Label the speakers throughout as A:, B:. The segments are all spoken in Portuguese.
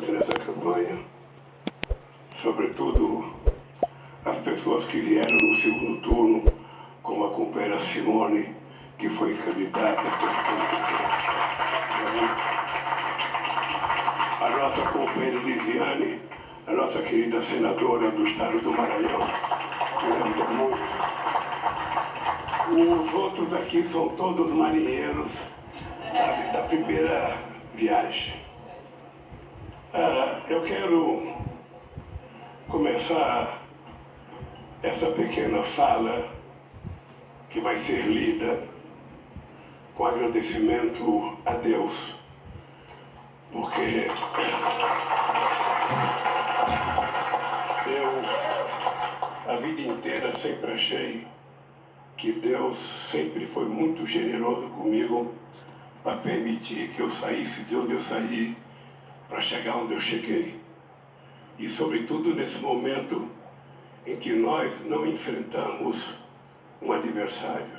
A: bastante nessa campanha, sobretudo as pessoas que vieram no segundo turno, como a companheira Simone, que foi candidata, a nossa companheira Lisiane, a nossa querida senadora do estado do Maranhão, que lembra muito. Os outros aqui são todos marinheiros, sabe, da primeira viagem. Eu quero começar essa pequena fala, que vai ser lida, com agradecimento a Deus, porque eu, a vida inteira, sempre achei que Deus sempre foi muito generoso comigo para permitir que eu saísse de onde eu saí para chegar onde eu cheguei. E, sobretudo, nesse momento em que nós não enfrentamos um adversário,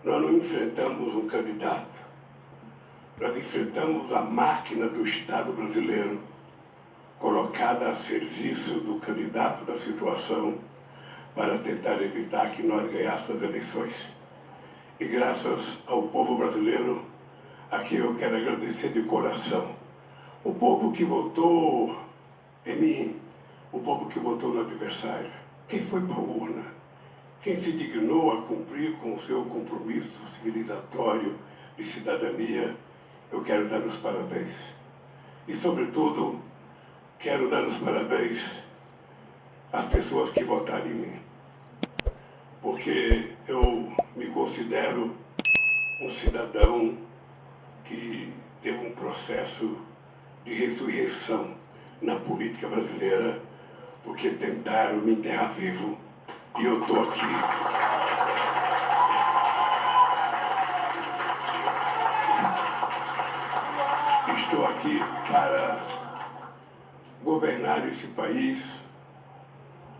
A: nós não enfrentamos um candidato, nós enfrentamos a máquina do Estado brasileiro, colocada a serviço do candidato da situação, para tentar evitar que nós ganhássemos as eleições. E graças ao povo brasileiro, a quem eu quero agradecer de coração, o povo que votou em mim, o povo que votou no adversário, quem foi para a urna, quem se dignou a cumprir com o seu compromisso civilizatório de cidadania, eu quero dar os parabéns. E, sobretudo, quero dar os parabéns às pessoas que votaram em mim, porque eu me considero um cidadão que teve um processo de ressurreição na política brasileira, porque tentaram me enterrar vivo e eu estou aqui. Estou aqui para governar esse país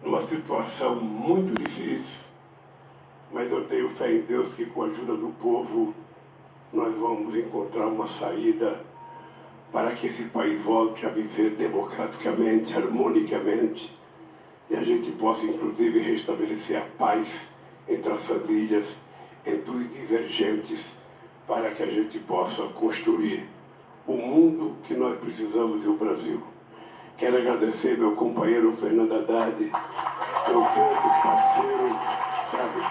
A: numa situação muito difícil, mas eu tenho fé em Deus que, com a ajuda do povo, nós vamos encontrar uma saída para que esse país volte a viver democraticamente, harmonicamente, e a gente possa, inclusive, restabelecer a paz entre as famílias, entre os divergentes, para que a gente possa construir o mundo que nós precisamos e o Brasil. Quero agradecer meu companheiro Fernando Haddad, meu grande parceiro, sabe,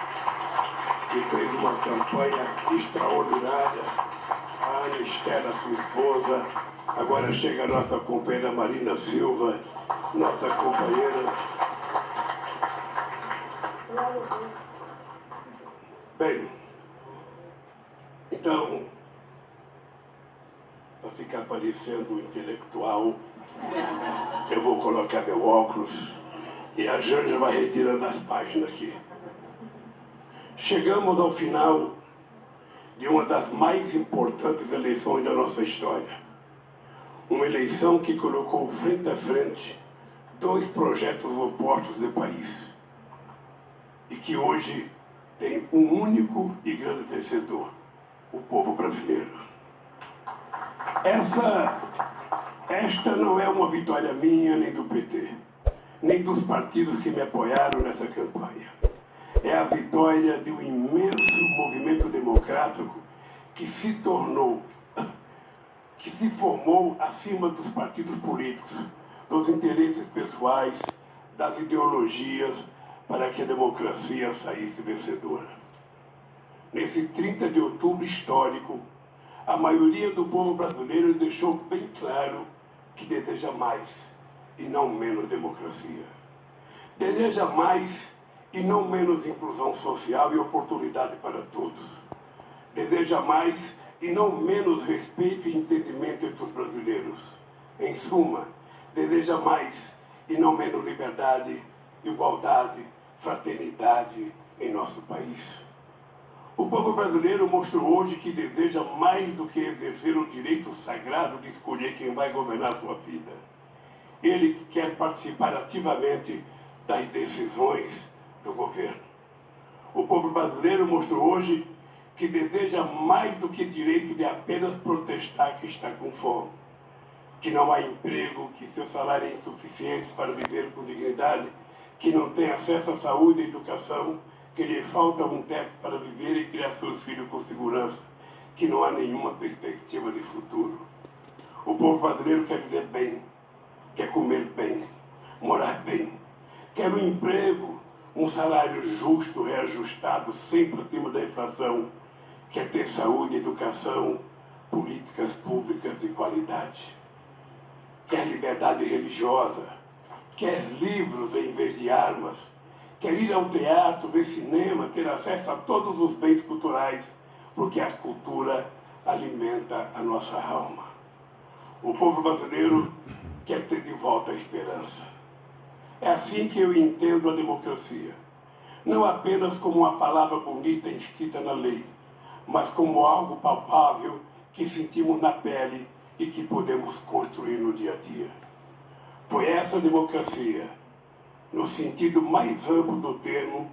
A: que fez uma campanha extraordinária. A Ana Estela, sua esposa, agora chega a nossa companheira Marina Silva, nossa companheira. Bem, então, para ficar parecendo intelectual, eu vou colocar meu óculos e a Janja vai retirando as páginas aqui. Chegamos ao final de uma das mais importantes eleições da nossa história. Uma eleição que colocou frente a frente dois projetos opostos do país e que hoje tem um único e grande vencedor, o povo brasileiro. Esta não é uma vitória minha, nem do PT, nem dos partidos que me apoiaram nessa campanha. É a vitória de um imenso movimento democrático que se formou acima dos partidos políticos, dos interesses pessoais, das ideologias, para que a democracia saísse vencedora. Nesse 30 de outubro histórico, a maioria do povo brasileiro deixou bem claro que deseja mais e não menos democracia. Deseja mais e não menos inclusão social e oportunidade para todos. Deseja mais e não menos respeito e entendimento entre os brasileiros. Em suma, deseja mais e não menos liberdade, igualdade, fraternidade em nosso país. O povo brasileiro mostrou hoje que deseja mais do que exercer o direito sagrado de escolher quem vai governar a sua vida. Ele quer participar ativamente das decisões do governo. O povo brasileiro mostrou hoje que deseja mais do que direito de apenas protestar que está com fome. que não há emprego, que seu salário é insuficiente para viver com dignidade, que não tem acesso à saúde e educação, que lhe falta um teto para viver e criar seus filhos com segurança, que não há nenhuma perspectiva de futuro. O povo brasileiro quer viver bem, quer comer bem, morar bem, quer um emprego, um salário justo, reajustado, sempre acima da inflação, quer ter saúde, educação, políticas públicas de qualidade, quer liberdade religiosa, quer livros em vez de armas, quer ir ao teatro, ver cinema, ter acesso a todos os bens culturais, porque a cultura alimenta a nossa alma. O povo brasileiro quer ter de volta a esperança. É assim que eu entendo a democracia. Não apenas como uma palavra bonita inscrita na lei, mas como algo palpável que sentimos na pele e que podemos construir no dia a dia. Foi essa democracia, no sentido mais amplo do termo,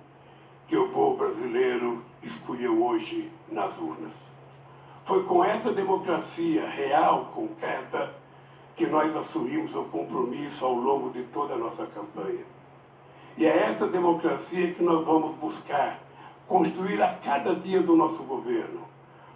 A: que o povo brasileiro escolheu hoje nas urnas. Foi com essa democracia real, concreta, que nós assumimos o compromisso ao longo de toda a nossa campanha. E é essa democracia que nós vamos buscar construir a cada dia do nosso governo,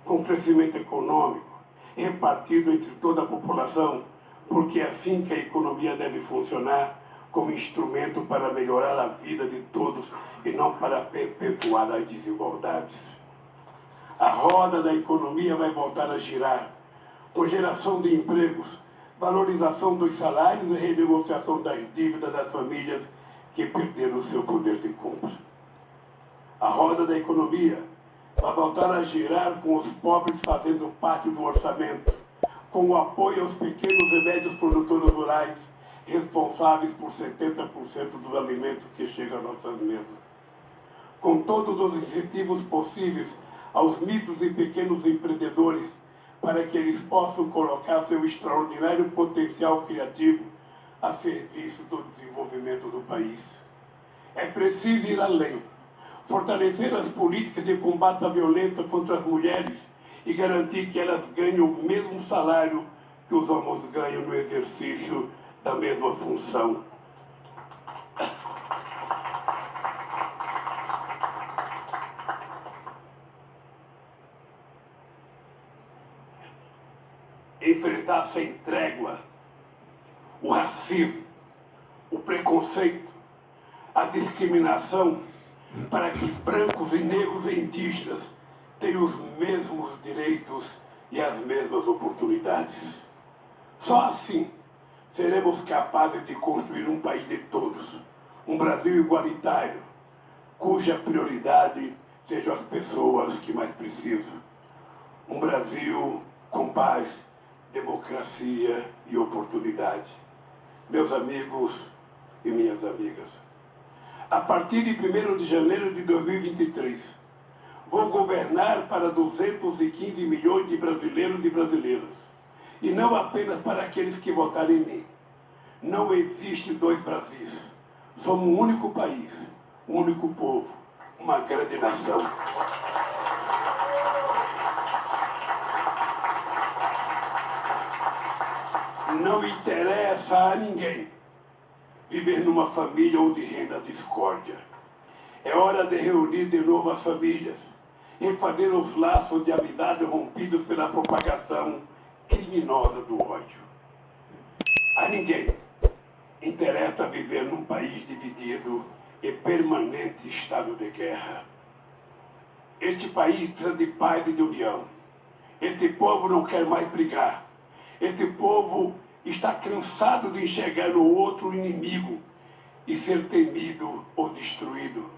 A: com crescimento econômico, repartido entre toda a população, porque é assim que a economia deve funcionar, como instrumento para melhorar a vida de todos e não para perpetuar as desigualdades. A roda da economia vai voltar a girar, com geração de empregos, valorização dos salários e renegociação das dívidas das famílias que perderam o seu poder de compra. A roda da economia vai voltar a girar com os pobres fazendo parte do orçamento, com o apoio aos pequenos e médios produtores rurais, responsáveis por 70% dos alimentos que chegam às nossas mesas. Com todos os incentivos possíveis aos micros e pequenos empreendedores, para que eles possam colocar seu extraordinário potencial criativo a serviço do desenvolvimento do país. É preciso ir além, fortalecer as políticas de combate à violência contra as mulheres e garantir que elas ganhem o mesmo salário que os homens ganham no exercício da mesma função. Enfrentar sem trégua o racismo, o preconceito, a discriminação, para que brancos e negros e indígenas tenham os mesmos direitos e as mesmas oportunidades. Só assim seremos capazes de construir um país de todos, um Brasil igualitário, cuja prioridade sejam as pessoas que mais precisam. Um Brasil com paz, democracia e oportunidade. Meus amigos e minhas amigas, a partir de 1º de janeiro de 2023, vou governar para 215 milhões de brasileiros e brasileiras, e não apenas para aqueles que votarem em mim. Não existe dois Brasis. Somos um único país, um único povo, uma grande nação. Não interessa a ninguém viver numa família onde reina a discórdia. É hora de reunir de novo as famílias e fazer os laços de amizade rompidos pela propagação criminosa do ódio. A ninguém interessa viver num país dividido e permanente estado de guerra. Este país precisa de paz e de união. Este povo não quer mais brigar. Este povo está cansado de enxergar no outro inimigo e ser temido ou destruído.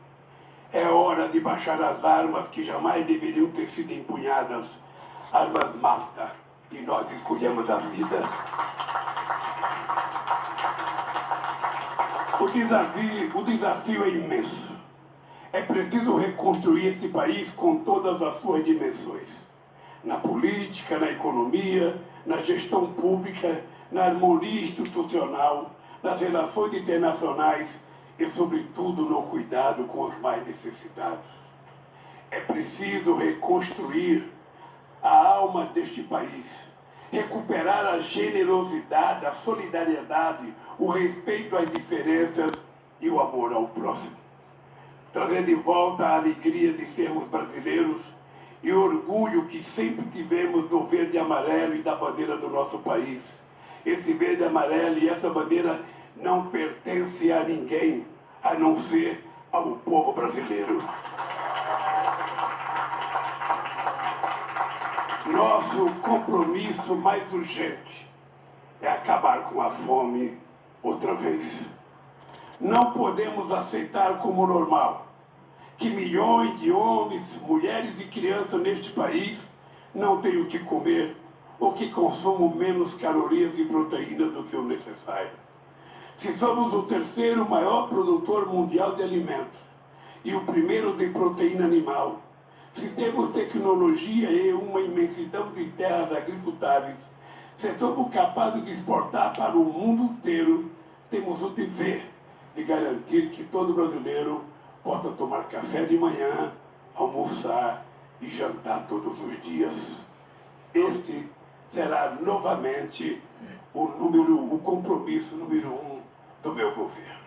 A: É hora de baixar as armas que jamais deveriam ter sido empunhadas. Armas matam e nós escolhemos a vida. O desafio é imenso. É preciso reconstruir este país com todas as suas dimensões. Na política, na economia, na gestão pública, na harmonia institucional, nas relações internacionais e, sobretudo, no cuidado com os mais necessitados. É preciso reconstruir a alma deste país. recuperar a generosidade, a solidariedade, o respeito às diferenças e o amor ao próximo. Trazer de volta a alegria de sermos brasileiros e o orgulho que sempre tivemos do verde e amarelo e da bandeira do nosso país. Esse verde e amarelo e essa bandeira não pertence a ninguém, a não ser ao povo brasileiro. Nosso compromisso mais urgente é acabar com a fome outra vez. Não podemos aceitar como normal que milhões de homens, mulheres e crianças neste país não tenham o que comer ou que consumam menos calorias e proteínas do que o necessário. Se somos o terceiro maior produtor mundial de alimentos e o primeiro de proteína animal, se temos tecnologia e uma imensidão de terras agricultáveis, se somos capazes de exportar para o mundo inteiro, temos o dever de garantir que todo brasileiro possa tomar café de manhã, almoçar e jantar todos os dias. Este será novamente o compromisso número 1 do meu governo.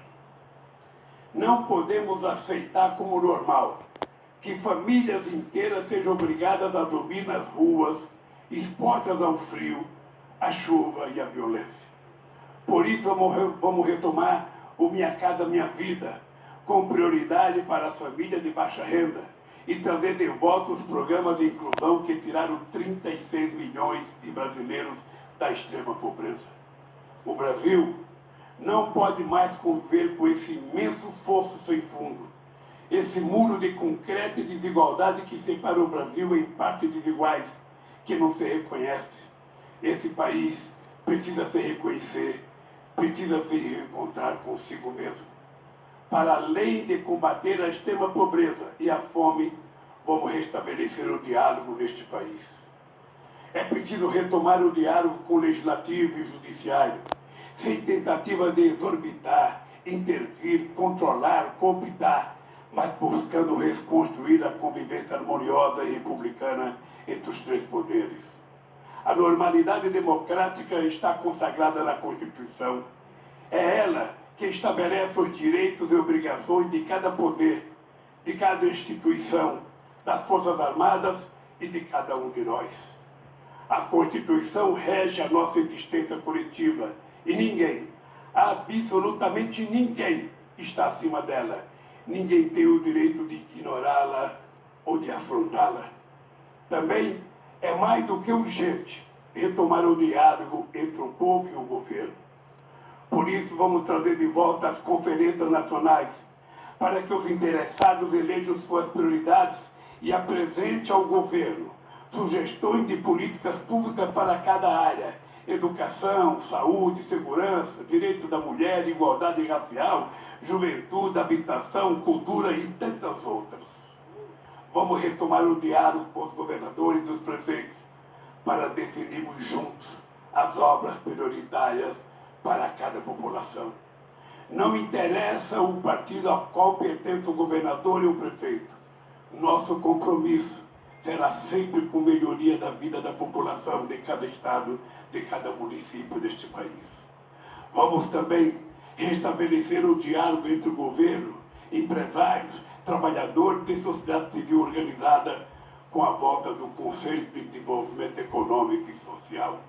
A: Não podemos aceitar como normal que famílias inteiras sejam obrigadas a dormir nas ruas, expostas ao frio, à chuva e à violência. Por isso vamos retomar o Minha Casa Minha Vida, com prioridade para as famílias de baixa renda e trazer de volta os programas de inclusão que tiraram 36 milhões de brasileiros da extrema pobreza. O Brasil não pode mais conviver com esse imenso fosso sem fundo, esse muro de concreto e desigualdade que separa o Brasil em partes desiguais, que não se reconhece. Esse país precisa se reconhecer, precisa se reencontrar consigo mesmo. Para além de combater a extrema pobreza e a fome, vamos restabelecer o diálogo neste país. É preciso retomar o diálogo com o legislativo e o judiciário, sem tentativa de exorbitar, intervir, controlar, cooptar, mas buscando reconstruir a convivência harmoniosa e republicana entre os três poderes. A normalidade democrática está consagrada na Constituição. É ela que estabelece os direitos e obrigações de cada poder, de cada instituição, das Forças Armadas e de cada um de nós. A Constituição rege a nossa existência coletiva e ninguém, absolutamente ninguém, está acima dela. Ninguém tem o direito de ignorá-la ou de afrontá-la. Também é mais do que urgente retomar o diálogo entre o povo e o governo. Por isso, vamos trazer de volta as conferências nacionais, para que os interessados elejam suas prioridades e apresentem ao governo sugestões de políticas públicas para cada área: educação, saúde, segurança, direitos da mulher, igualdade racial, juventude, habitação, cultura e tantas outras. Vamos retomar o diálogo com os governadores e os prefeitos para definirmos juntos as obras prioritárias para cada população. Não interessa o partido ao qual pertence o governador e o prefeito. Nosso compromisso será sempre com melhoria da vida da população de cada estado, de cada município deste país. Vamos também restabelecer o diálogo entre o governo, empresários, trabalhadores e sociedade civil organizada com a volta do Conselho de Desenvolvimento Econômico e Social.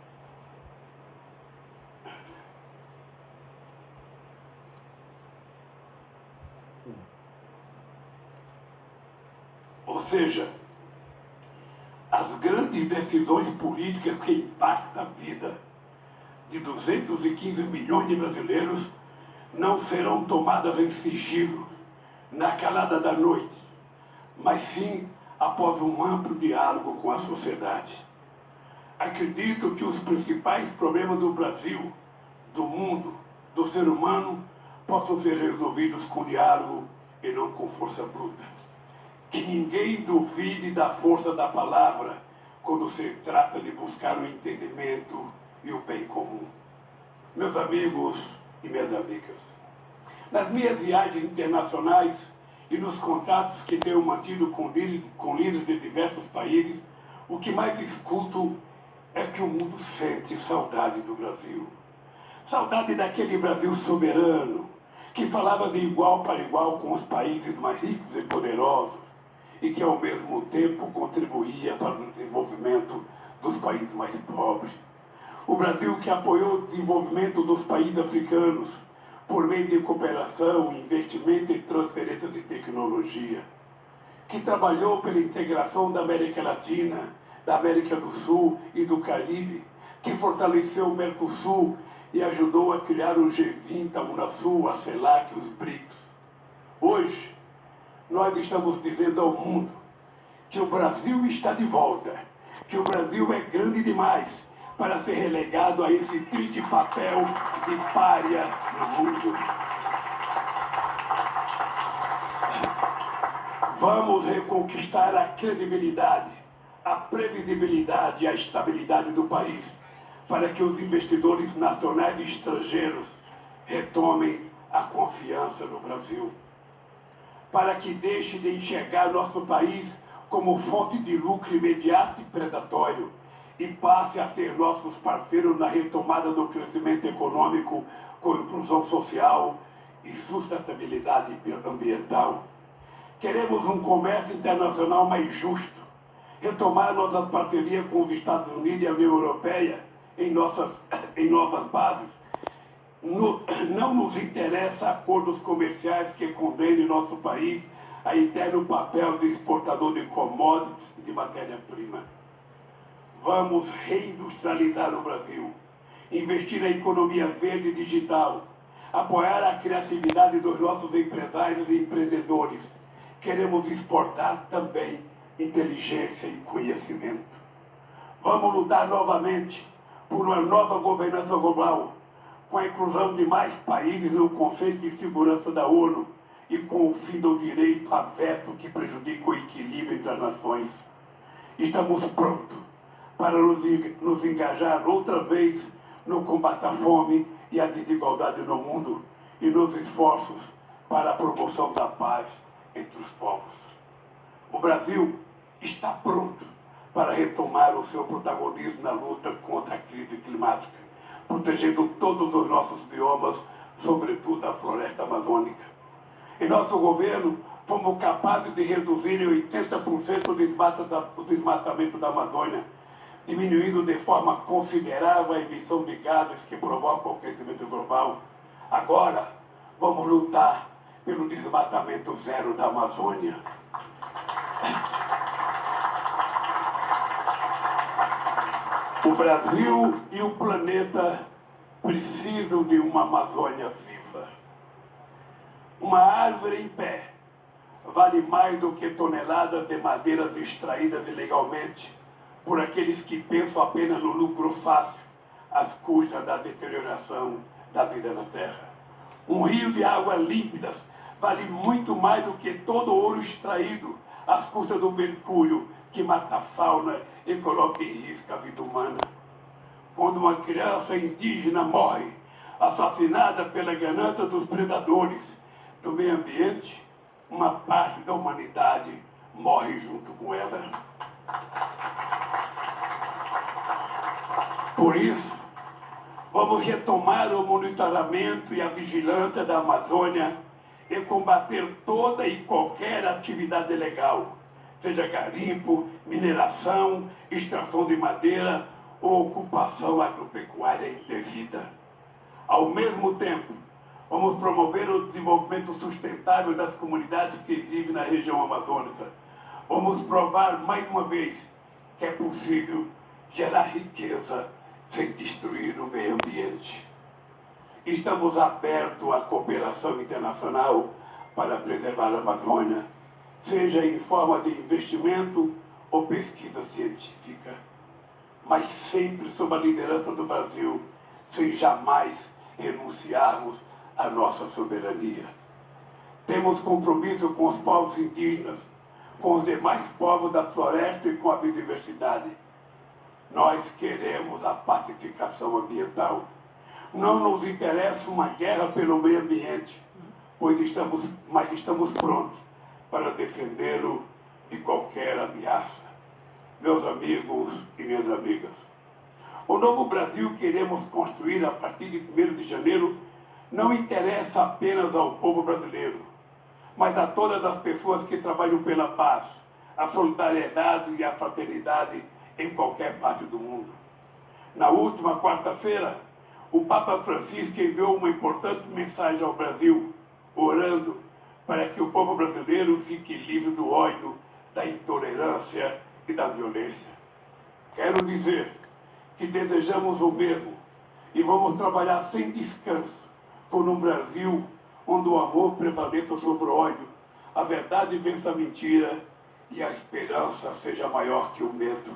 A: Ou seja, as grandes decisões políticas que impactam a vida de 215 milhões de brasileiros não serão tomadas em sigilo, na calada da noite, mas sim após um amplo diálogo com a sociedade. Acredito que os principais problemas do Brasil, do mundo, do ser humano, possam ser resolvidos com diálogo e não com força bruta. Que ninguém duvide da força da palavra quando se trata de buscar o entendimento e o bem comum. Meus amigos e minhas amigas, nas minhas viagens internacionais e nos contatos que tenho mantido com líderes de diversos países, o que mais escuto é que o mundo sente saudade do Brasil. Saudade daquele Brasil soberano, que falava de igual para igual com os países mais ricos e poderosos e que, ao mesmo tempo, contribuía para o desenvolvimento dos países mais pobres. O Brasil que apoiou o desenvolvimento dos países africanos por meio de cooperação, investimento e transferência de tecnologia, que trabalhou pela integração da América Latina, da América do Sul e do Caribe, que fortaleceu o Mercosul e ajudou a criar o G20, a Unasul, a CELAC, os BRICS. Hoje, nós estamos dizendo ao mundo que o Brasil está de volta, que o Brasil é grande demais para ser relegado a esse triste papel de pária no mundo. Vamos reconquistar a credibilidade, a previsibilidade e a estabilidade do país, para que os investidores nacionais e estrangeiros retomem a confiança no Brasil, para que deixe de enxergar nosso país como fonte de lucro imediato e predatório e passe a ser nossos parceiros na retomada do crescimento econômico com inclusão social e sustentabilidade ambiental. Queremos um comércio internacional mais justo, retomar nossas parcerias com os Estados Unidos e a União Europeia em novas bases. Não nos interessa acordos comerciais que condenem nosso país a eterno papel de exportador de commodities e de matéria-prima. Vamos reindustrializar o Brasil, investir na economia verde e digital, apoiar a criatividade dos nossos empresários e empreendedores. Queremos exportar também inteligência e conhecimento. Vamos lutar novamente por uma nova governança global, com a inclusão de mais países no Conselho de Segurança da ONU e com o fim do direito a veto que prejudica o equilíbrio entre as nações. Estamos prontos para nos engajar outra vez no combate à fome e à desigualdade no mundo e nos esforços para a promoção da paz entre os povos. O Brasil está pronto para retomar o seu protagonismo na luta contra a crise climática, protegendo todos os nossos biomas, sobretudo a floresta amazônica. Em nosso governo, fomos capazes de reduzir em 80% o desmatamento da Amazônia, diminuindo de forma considerável a emissão de gases que provocam o aquecimento global. Agora, vamos lutar pelo desmatamento zero da Amazônia. O Brasil e o planeta precisam de uma Amazônia viva. Uma árvore em pé vale mais do que toneladas de madeiras extraídas ilegalmente por aqueles que pensam apenas no lucro fácil, às custas da deterioração da vida na Terra. Um rio de águas límpidas vale muito mais do que todo o ouro extraído às custas do mercúrio que mata a fauna e coloca em risco a vida humana. Quando uma criança indígena morre, assassinada pela ganância dos predadores do meio ambiente, uma parte da humanidade morre junto com ela. Por isso, vamos retomar o monitoramento e a vigilância da Amazônia e combater toda e qualquer atividade ilegal, seja garimpo, mineração, extração de madeira ou ocupação agropecuária indevida. Ao mesmo tempo, vamos promover o desenvolvimento sustentável das comunidades que vivem na região amazônica. Vamos provar mais uma vez que é possível gerar riqueza sem destruir o meio ambiente. Estamos abertos à cooperação internacional para preservar a Amazônia, seja em forma de investimento ou pesquisa científica, mas sempre sob a liderança do Brasil, sem jamais renunciarmos à nossa soberania. Temos compromisso com os povos indígenas, com os demais povos da floresta e com a biodiversidade. Nós queremos a pacificação ambiental. Não nos interessa uma guerra pelo meio ambiente, mas estamos prontos para defendê-lo de qualquer ameaça. Meus amigos e minhas amigas, O novo Brasil que iremos construir a partir de 1º de janeiro não interessa apenas ao povo brasileiro, mas a todas as pessoas que trabalham pela paz, a solidariedade e a fraternidade em qualquer parte do mundo. Na última quarta-feira, o Papa Francisco enviou uma importante mensagem ao Brasil, orando para que o povo brasileiro fique livre do ódio, da intolerância e da violência. Quero dizer que desejamos o mesmo e vamos trabalhar sem descanso por um Brasil onde o amor prevaleça sobre o ódio, a verdade vença a mentira e a esperança seja maior que o medo.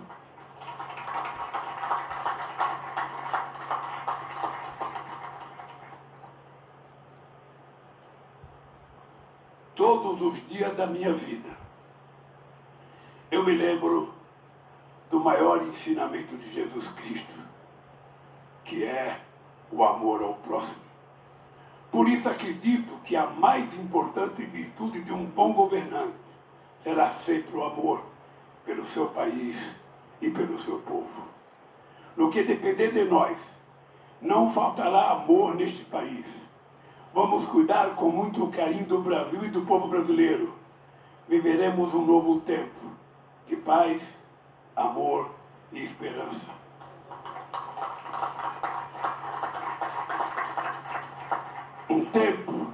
A: Todos os dias da minha vida, eu me lembro do maior ensinamento de Jesus Cristo, que é o amor ao próximo. Por isso acredito que a mais importante virtude de um bom governante será sempre o amor pelo seu país e pelo seu povo. No que depender de nós, não faltará amor neste país. Vamos cuidar com muito carinho do Brasil e do povo brasileiro. Viveremos um novo tempo de paz, amor e esperança. Um tempo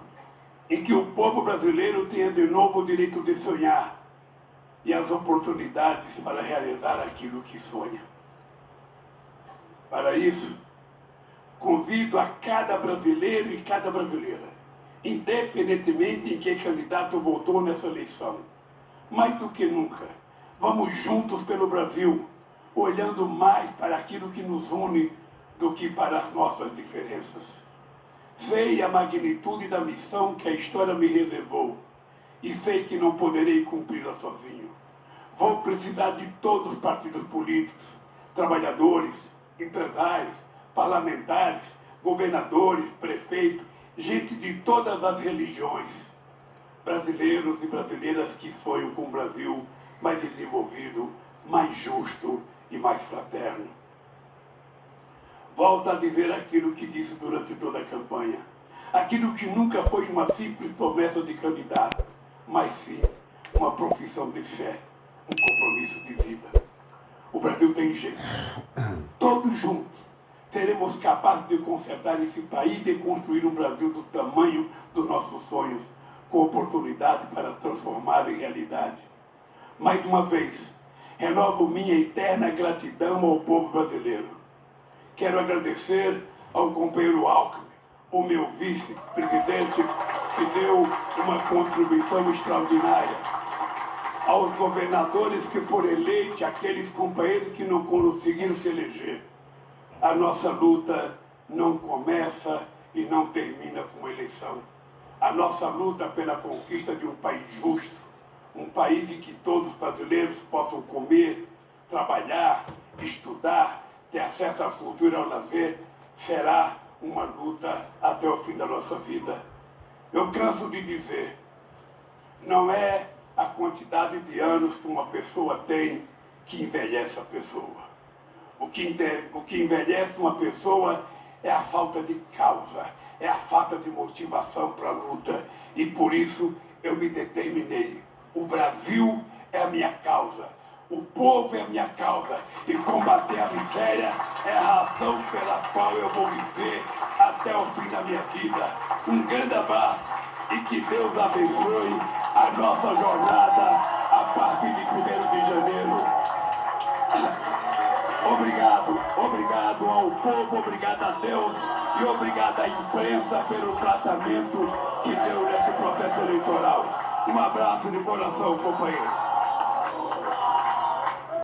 A: em que o povo brasileiro tenha de novo o direito de sonhar e as oportunidades para realizar aquilo que sonha. Para isso, convido a cada brasileiro e cada brasileira, independentemente em que candidato votou nessa eleição, mais do que nunca, vamos juntos pelo Brasil, olhando mais para aquilo que nos une do que para as nossas diferenças. Sei a magnitude da missão que a história me reservou e sei que não poderei cumpri-la sozinho. Vou precisar de todos os partidos políticos, trabalhadores, empresários, parlamentares, governadores, prefeitos, gente de todas as religiões, brasileiros e brasileiras que sonham com um Brasil mais desenvolvido, mais justo e mais fraterno. Volto a dizer aquilo que disse durante toda a campanha, aquilo que nunca foi uma simples promessa de candidato, mas sim uma profissão de fé, um compromisso de vida. O Brasil tem jeito. Todos juntos seremos capazes de consertar esse país e construir um Brasil do tamanho dos nossos sonhos, com oportunidade para transformar em realidade. Mais uma vez, renovo minha eterna gratidão ao povo brasileiro. Quero agradecer ao companheiro Alckmin, o meu vice-presidente, que deu uma contribuição extraordinária. Aos governadores que foram eleitos, aqueles companheiros que não conseguiram se eleger. A nossa luta não começa e não termina com eleição. A nossa luta pela conquista de um país justo, um país em que todos os brasileiros possam comer, trabalhar, estudar, ter acesso à cultura e ao lazer, será uma luta até o fim da nossa vida. Eu canso de dizer, não é a quantidade de anos que uma pessoa tem que envelhece a pessoa. O que envelhece uma pessoa é a falta de causa, é a falta de motivação para a luta. E por isso eu me determinei. O Brasil é a minha causa, o povo é a minha causa. E combater a miséria é a razão pela qual eu vou viver até o fim da minha vida. Um grande abraço e que Deus abençoe a nossa jornada a partir de 1º de janeiro. Obrigado ao povo, obrigado a Deus e obrigado à imprensa pelo tratamento que deu nesse processo eleitoral. Um abraço de coração, companheiro.